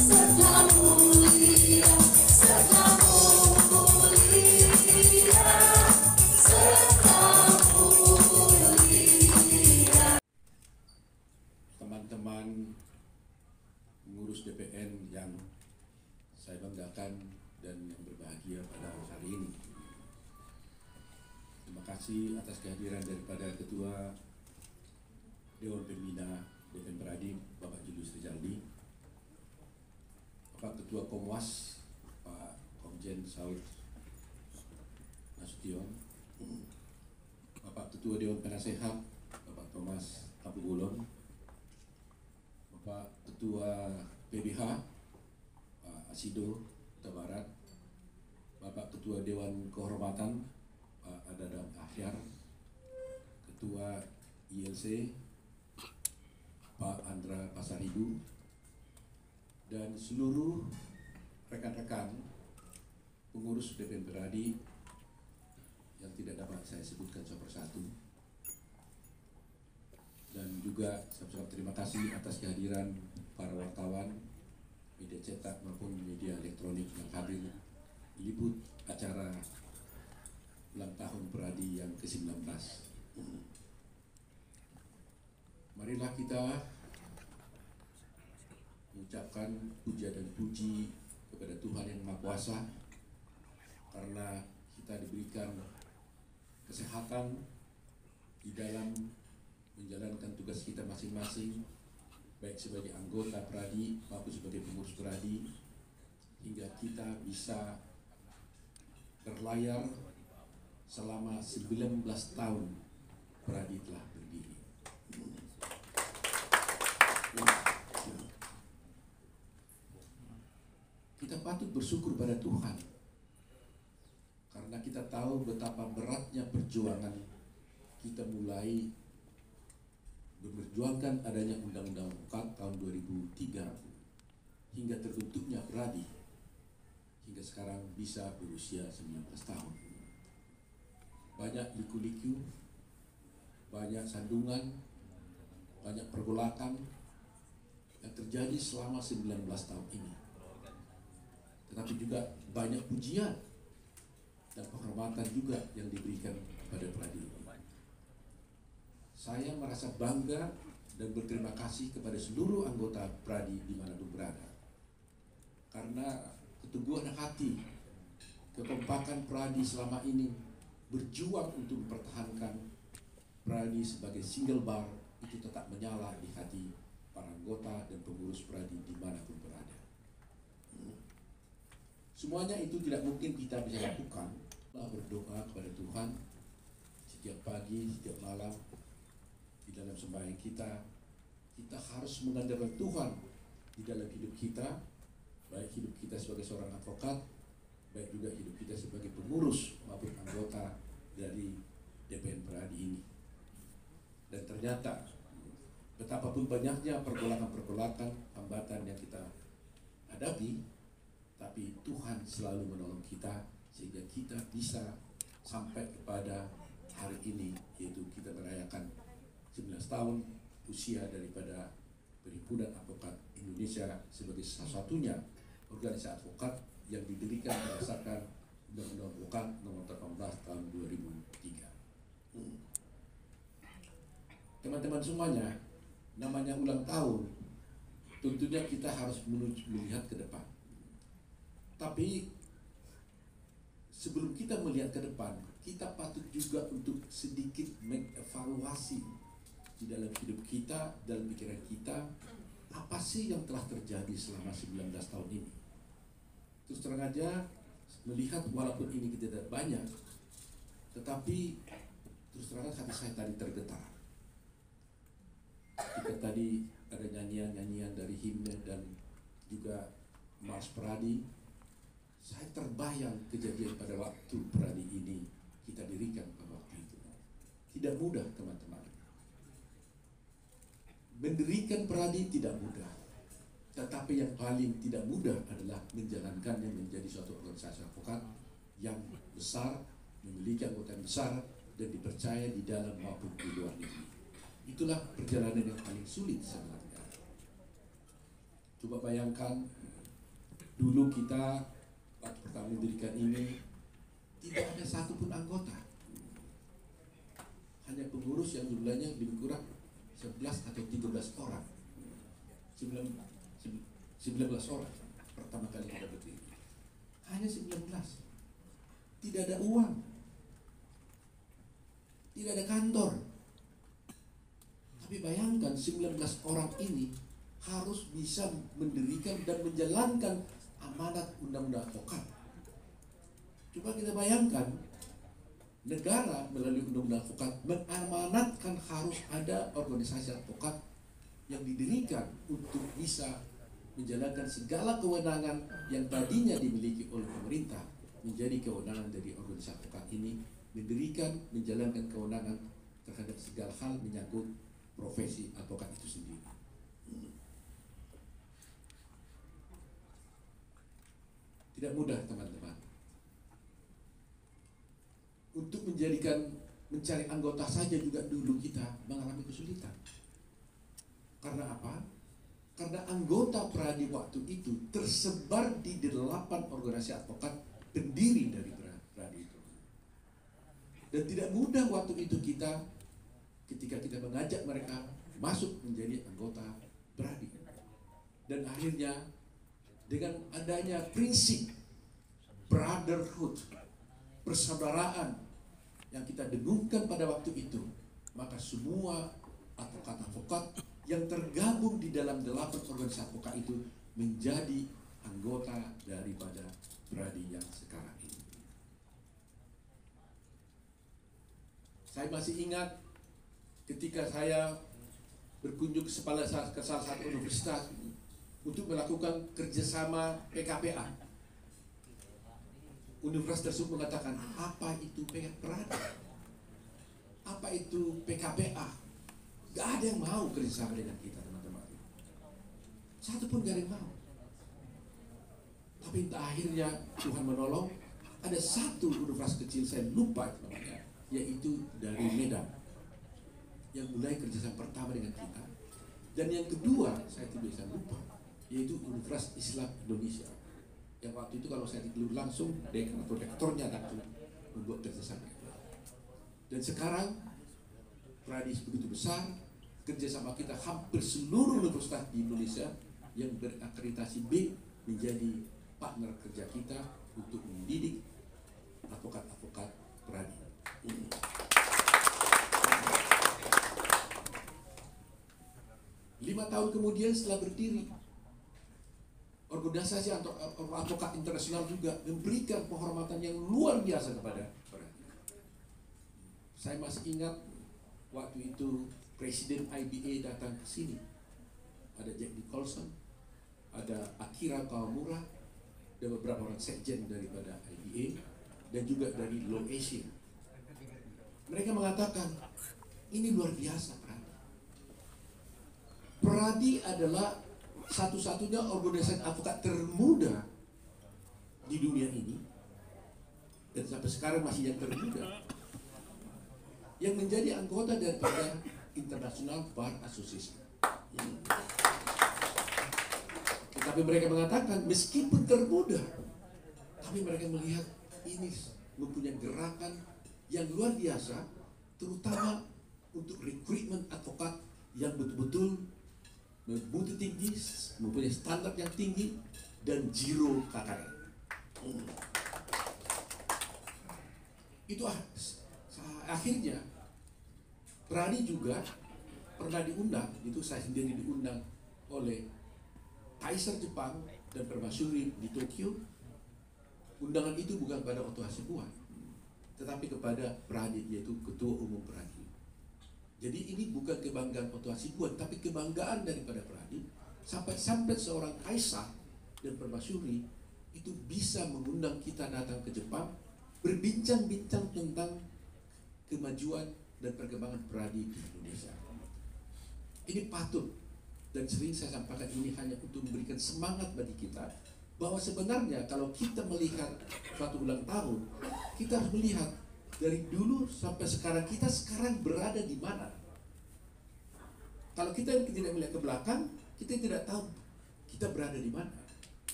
Teman-teman pengurus DPN yang saya banggakan dan yang berbahagia pada hari ini. Terima kasih atas kehadiran daripada Ketua Dewan Pembina DPN Peradi, Bapak Julius Rizaldi, Bapak Ketua Komwas, Pak Komjen Saud Nasution, Bapak Ketua Dewan Penasehat, Bapak Thomas Abugulon, Bapak Ketua PBH, Pak Asido Huta Barat, Bapak Ketua Dewan Kehormatan, Pak Adadam Ahyar, Ketua ILC, Pak Andra Pasaribu, dan seluruh rekan-rekan pengurus DPN Peradi yang tidak dapat saya sebutkan satu persatu. Dan juga saya terima kasih atas kehadiran para wartawan, media cetak maupun media elektronik yang hadir meliput acara ulang tahun Peradi yang ke-19. Marilah kita mengucapkan puja dan puji kepada Tuhan Yang Maha Kuasa, karena kita diberikan kesehatan di dalam menjalankan tugas kita masing-masing, baik sebagai anggota Peradi maupun sebagai pengurus Peradi, hingga kita bisa berlayar selama 19 tahun Peradi telah berdiri. Kita patut bersyukur pada Tuhan, karena kita tahu betapa beratnya perjuangan kita mulai memperjuangkan adanya Undang-Undang Advokat tahun 2003 hingga terbentuknya Peradi, hingga sekarang bisa berusia 19 tahun. Banyak liku-liku, banyak sandungan, banyak pergolakan yang terjadi selama 19 tahun ini. Tetapi juga banyak pujian dan penghormatan juga yang diberikan kepada Peradi. Saya merasa bangga dan berterima kasih kepada seluruh anggota Peradi dimanapun berada, karena keteguhan hati, kekompakan Peradi selama ini berjuang untuk mempertahankan Peradi sebagai single bar itu tetap menyala di hati para anggota dan pengurus Peradi dimanapun berada. Semuanya itu tidak mungkin kita bisa lakukan. Berdoa kepada Tuhan setiap pagi, setiap malam, di dalam sembahyang kita harus mengandalkan Tuhan di dalam hidup kita, baik hidup kita sebagai seorang advokat, baik juga hidup kita sebagai pengurus maupun anggota dari DPN Peradi ini. Dan ternyata betapapun banyaknya pergolakan-pergolakan, hambatan yang kita hadapi, tapi Tuhan selalu menolong kita sehingga kita bisa sampai kepada hari ini, yaitu kita merayakan 19 tahun usia daripada Perhimpunan Advokat Indonesia sebagai satu-satunya organisasi advokat yang didirikan berdasarkan Undang-Undang Advokat Nomor 18 Tahun 2003. Teman-teman semuanya, namanya ulang tahun, tentunya kita harus melihat ke depan. Tapi sebelum kita melihat ke depan, kita patut juga untuk sedikit mengevaluasi di dalam hidup kita, dalam pikiran kita, apa sih yang telah terjadi selama 19 tahun ini. Terus terang aja, melihat walaupun ini tidak banyak, tetapi terus terang hati saya tadi tergetar. Ketika tadi ada nyanyian-nyanyian dari himne dan juga Mars Peradi, saya terbayang kejadian pada waktu Peradi ini kita dirikan pada waktu itu. Tidak mudah, teman-teman. Mendirikan Peradi tidak mudah, tetapi yang paling tidak mudah adalah menjalankannya menjadi suatu organisasi advokat yang besar, memiliki anggota yang besar, dan dipercaya di dalam maupun di luar negeri. Itulah perjalanan yang paling sulit sebenarnya. Coba bayangkan Dulu kita waktu pertama mendirikan ini tidak ada satupun anggota, hanya pengurus yang jumlahnya lebih kurang 11 atau 13 orang, 19 orang pertama kali kita berdiri, hanya 19. Tidak ada uang, tidak ada kantor. Tapi bayangkan 19 orang ini harus bisa mendirikan dan menjalankan amanat undang-undang advokat. Coba kita bayangkan, negara melalui undang-undang advokat mengamanatkan harus ada organisasi advokat yang didirikan untuk bisa menjalankan segala kewenangan yang tadinya dimiliki oleh pemerintah menjadi kewenangan dari organisasi advokat ini, mendirikan, menjalankan kewenangan terhadap segala hal menyangkut profesi advokat itu sendiri. Tidak mudah teman-teman untuk mencari anggota saja, juga dulu kita mengalami kesulitan. Karena apa? Karena anggota Pradi waktu itu tersebar di 8 organisasi advokat pendiri dari Pradi itu. Dan tidak mudah waktu itu ketika kita mengajak mereka masuk menjadi anggota Pradi. Dan akhirnya dengan adanya prinsip brotherhood, persaudaraan yang kita dengungkan pada waktu itu, maka semua advokat-advokat yang tergabung di dalam 8 organisasi advokat itu menjadi anggota daripada Pradi yang sekarang ini. Saya masih ingat ketika saya berkunjung ke salah satu universitas untuk melakukan kerjasama PKPA. Universitas tersebut mengatakan, apa itu Pradi? Apa itu PKPA? Gak ada yang mau kerjasama dengan kita, teman-teman. Satu pun gak ada yang mau. Tapi akhirnya Tuhan menolong, ada satu universitas kecil, saya lupa namanya, yaitu dari Medan, yang mulai kerjasama pertama dengan kita. Dan yang kedua, saya tidak bisa lupa, yaitu Universitas Islam Indonesia, yang waktu itu kalau saya ditegur langsung dekan atau rektornya langsung membuat kerjasama. Dan sekarang Pradi begitu besar, kerjasama kita hampir seluruh universitas di Indonesia yang berakreditasi B menjadi partner kerja kita untuk mendidik advokat-advokat Pradi. 5 tahun kemudian setelah berdiri, organisasi advokat internasional juga memberikan penghormatan yang luar biasa kepada Pradi. Saya masih ingat waktu itu Presiden IBA datang ke sini. Ada Jack Nicholson, ada Akira Kawamura, dan beberapa orang sekjen daripada IBA, dan juga dari Law Asia. Mereka mengatakan, ini luar biasa Pradi. Pradi adalah satu-satunya organisasi advokat termuda di dunia ini, dan sampai sekarang masih yang termuda, yang menjadi anggota daripada International Bar Association. Tetapi mereka mengatakan meskipun termuda, tapi mereka melihat ini mempunyai gerakan yang luar biasa, terutama untuk rekrutmen advokat yang betul-betul bermutu tinggi, mempunyai standar yang tinggi, dan zero KKN. Itu akhirnya Pradi juga pernah diundang, itu saya sendiri diundang oleh Kaisar Jepang dan Permaisuri di Tokyo. Undangan itu bukan kepada Oto Hasibuan, tetapi kepada Pradi, yaitu Ketua Umum Pradi. Jadi ini bukan kebanggaan Oto Hasibuan, tapi kebanggaan daripada Pradi, sampai seorang Kaisar dan Permaisuri itu bisa mengundang kita datang ke Jepang, berbincang-bincang tentang kemajuan dan perkembangan Pradi di Indonesia. Ini patut, dan sering saya sampaikan ini hanya untuk memberikan semangat bagi kita, bahwa sebenarnya kalau kita melihat suatu ulang tahun, kita harus melihat dari dulu sampai sekarang, kita sekarang berada di mana. Kalau kita tidak melihat ke belakang, kita tidak tahu kita berada di mana.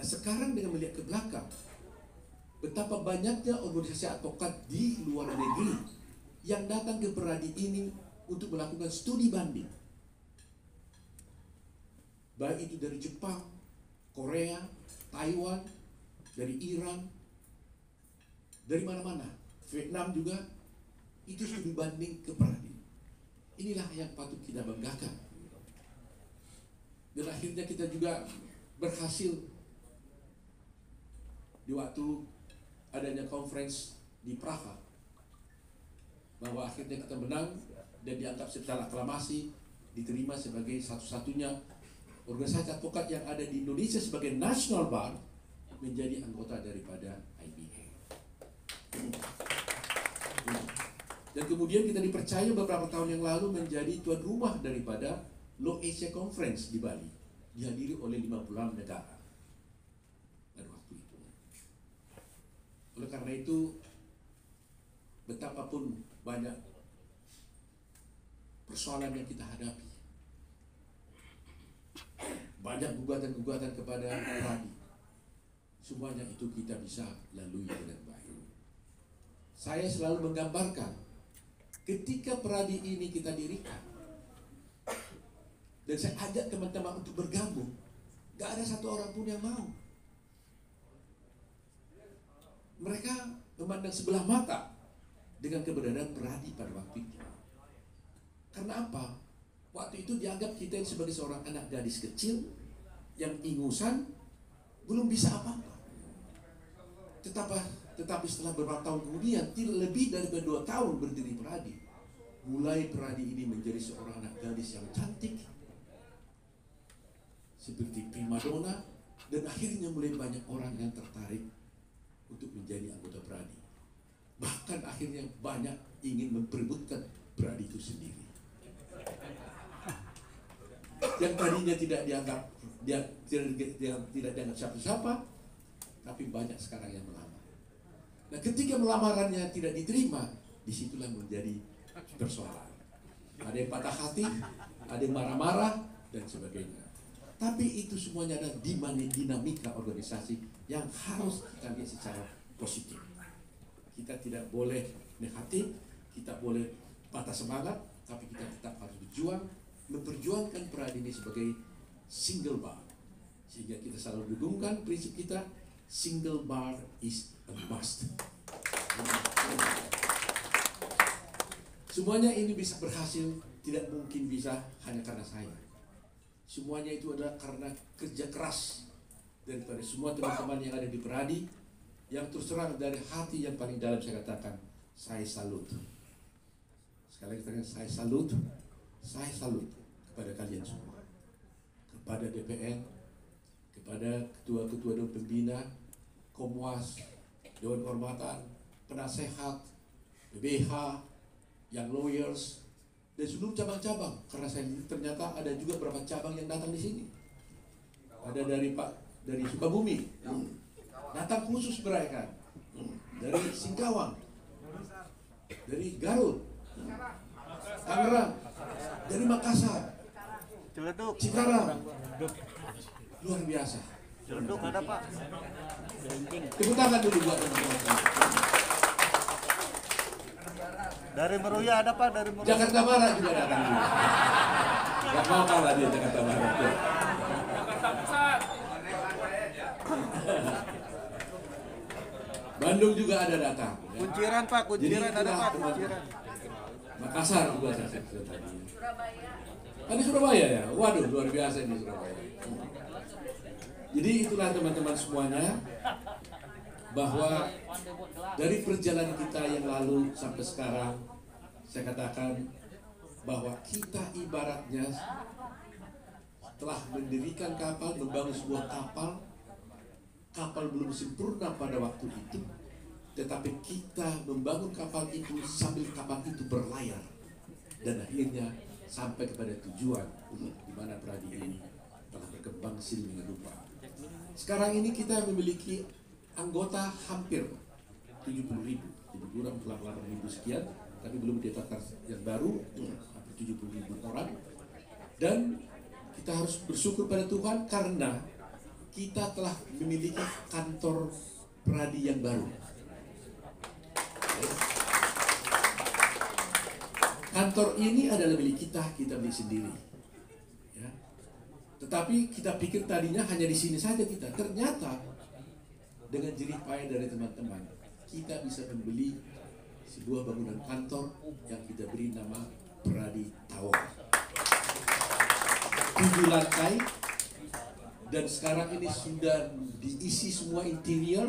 Nah sekarang dengan melihat ke belakang, betapa banyaknya organisasi advokat di luar negeri yang datang ke Peradi ini untuk melakukan studi banding. Baik itu dari Jepang, Korea, Taiwan, dari Iran, dari mana-mana, Vietnam juga, itu studi banding ke Peradi. Inilah yang patut kita banggakan. Dan akhirnya kita juga berhasil di waktu adanya conference di Praha, bahwa akhirnya kita menang dan dianggap secara aklamasi diterima sebagai satu-satunya organisasi advokat yang ada di Indonesia sebagai national bar menjadi anggota daripada IBA. Dan kemudian kita dipercaya beberapa tahun yang lalu menjadi tuan rumah daripada Law Asia Conference di Bali, dihadiri oleh 56 negara pada waktu itu. Oleh karena itu, betapapun banyak persoalan yang kita hadapi, banyak gugatan-gugatan kepada Peradi, semuanya itu kita bisa lalui dengan baik. Saya selalu menggambarkan ketika Peradi ini kita dirikan, dan saya ajak teman-teman untuk bergabung, gak ada satu orang pun yang mau. Mereka memandang sebelah mata dengan keberadaan Peradi pada waktu itu. Karena apa? Waktu itu dianggap kita sebagai seorang anak gadis kecil yang ingusan, belum bisa apa-apa. Tetapi setelah beberapa tahun kemudian, tidak lebih dari 2 tahun berdiri Peradi, mulai Peradi ini menjadi seorang anak gadis yang cantik, seperti primadona, dan akhirnya mulai banyak orang yang tertarik untuk menjadi anggota Peradi. Bahkan akhirnya banyak ingin memperebutkan Peradi itu sendiri. Yang tadinya tidak dianggap tidak dianggap siapa-siapa, tapi banyak sekarang yang melamar. Nah, ketika melamarannya tidak diterima, disitulah menjadi persoalan. Ada yang patah hati, ada yang marah-marah, dan sebagainya. Tapi itu semuanya ada dinamika organisasi yang harus kita lihat secara positif. Kita tidak boleh negatif, kita boleh patah semangat, tapi kita tetap harus berjuang, memperjuangkan Peradi ini sebagai single bar. Sehingga kita selalu dugungkan prinsip kita, single bar is a must. Semuanya ini bisa berhasil, tidak mungkin bisa hanya karena saya. Semuanya itu adalah karena kerja keras daripada semua teman-teman yang ada di Peradi, yang terus terang dari hati yang paling dalam saya katakan, saya salut. Sekali lagi saya salut kepada kalian semua, kepada DPN, kepada ketua-ketua Dewan Pembina, Komwas, Dewan Kehormatan, penasehat, BBH, yang lawyers, dan seluruh cabang-cabang. Karena saya ternyata ada juga beberapa cabang yang datang di sini. Ada dari Sukabumi, datang khusus mereka, dari Singkawang, dari Garut, Tangerang, dari Makassar, Cikarang, luar biasa. Celeduk ada Pak. Tepuk tangan dulu buat teman-teman. Dari Meruya ada Pak, dari Meruya. Jakarta Barat juga datang dulu. Gak mau kalah dia Jakarta Barat. Bandung juga ada datang. Ya. Kunciran Pak, kunciran ada Pak, kunciran. Makassar juga saya tadi. Ada Surabaya ya? Waduh, luar biasa ini Surabaya. Jadi itulah teman-teman semuanya, bahwa dari perjalanan kita yang lalu sampai sekarang, saya katakan bahwa kita ibaratnya telah mendirikan kapal, membangun sebuah kapal. Kapal belum sempurna pada waktu itu, tetapi kita membangun kapal itu sambil kapal itu berlayar, dan akhirnya sampai kepada tujuan di mana Peradi ini telah berkembang sedemikian rupa. Sekarang ini kita memiliki anggota hampir 70.000, lebih kurang 8.000 sekian, tapi belum ditetapkan yang baru, hampir 70.000 orang. Dan kita harus bersyukur pada Tuhan karena kita telah memiliki kantor Pradi yang baru. Kantor ini adalah milik kita milik sendiri. Ya. Tetapi kita pikir tadinya hanya di sini saja kita. Ternyata dengan jerih payah dari teman-teman, kita bisa membeli sebuah bangunan kantor yang kita beri nama Pradi Tower. 7 lantai, dan sekarang ini sudah diisi semua interior,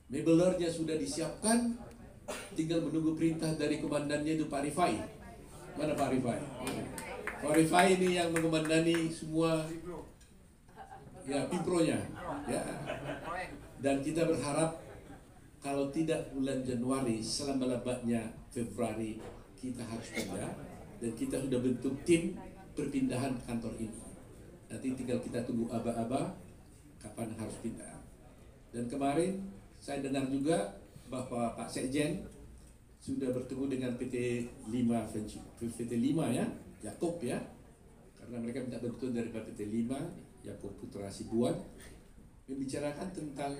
mebelernya sudah disiapkan, tinggal menunggu perintah dari komandannya itu Pak Rifai. Mana Pak Rifai? Pak Rifai ini yang mengomandani semua ya pimpronya, ya. Dan kita berharap kalau tidak bulan Januari, selama-lambatnya Februari kita harus pindah, dan kita sudah bentuk tim perpindahan kantor ini. Nanti tinggal kita tunggu aba-aba kapan harus pindah. Dan kemarin saya dengar juga bahwa Pak Sekjen sudah bertemu dengan PT 5 ya, Yakob ya. Karena mereka minta bantuan dari PT 5, Yakob Putra Sibuan, membicarakan tentang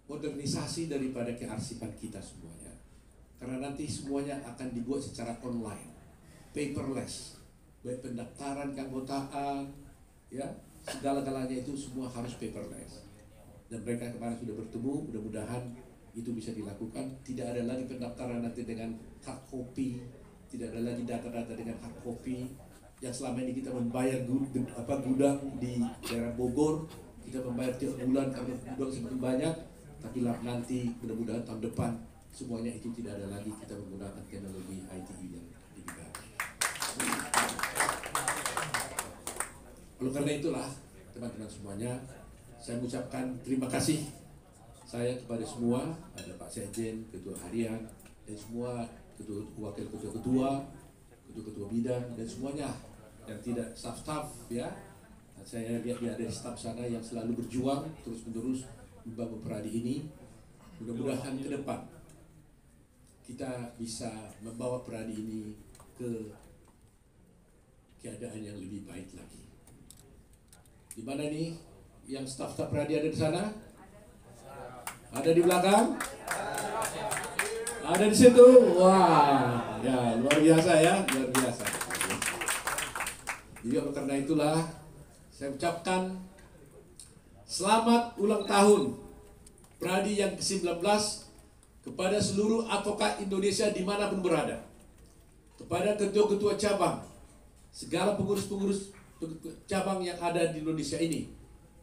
modernisasi daripada kearsipan kita semuanya. Karena nanti semuanya akan dibuat secara online, paperless, baik pendaftaran keanggotaan, ya, segala-galanya itu semua harus paperless. Dan mereka kemarin sudah bertemu, mudah-mudahan itu bisa dilakukan. Tidak ada lagi pendaftaran nanti dengan hard copy, tidak ada lagi data-data dengan hard copy. Yang selama ini kita membayar gudang di daerah Bogor, kita membayar tiap bulan karena gudang semakin banyak. Tapi nanti mudah-mudahan tahun depan semuanya itu tidak ada lagi, kita menggunakan teknologi ITE yang digital. Oleh karena itulah teman-teman semuanya, saya mengucapkan terima kasih saya kepada semua, ada Pak Sekjen, Ketua Harian, dan semua wakil ketua-ketua, ketua-ketua bidang, dan semuanya yang tidak staff-staff ya. Saya lihat dia ada staff sana yang selalu berjuang terus-menerus membangun Pradi ini. Mudah-mudahan ke depan kita bisa membawa Pradi ini ke keadaan yang lebih baik lagi. Di mana nih yang staf-staf Pradi ada di sana? Ada di belakang? Ada di situ? Wah, ya luar biasa ya, luar biasa. Jadi karena itulah saya ucapkan selamat ulang tahun Pradi yang ke-19 kepada seluruh advokat Indonesia dimanapun berada, kepada ketua-ketua cabang, segala pengurus-pengurus cabang yang ada di Indonesia ini,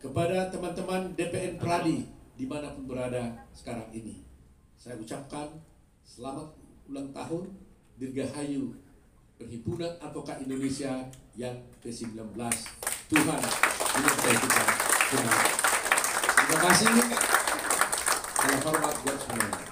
kepada teman-teman DPN Pradi dimanapun berada sekarang ini. Saya ucapkan selamat ulang tahun, Dirgahayu Perhimpunan Advokat Indonesia yang ke-19. Tuhan menyertai kita semua. Terima kasih. Salam hormat buat semuanya.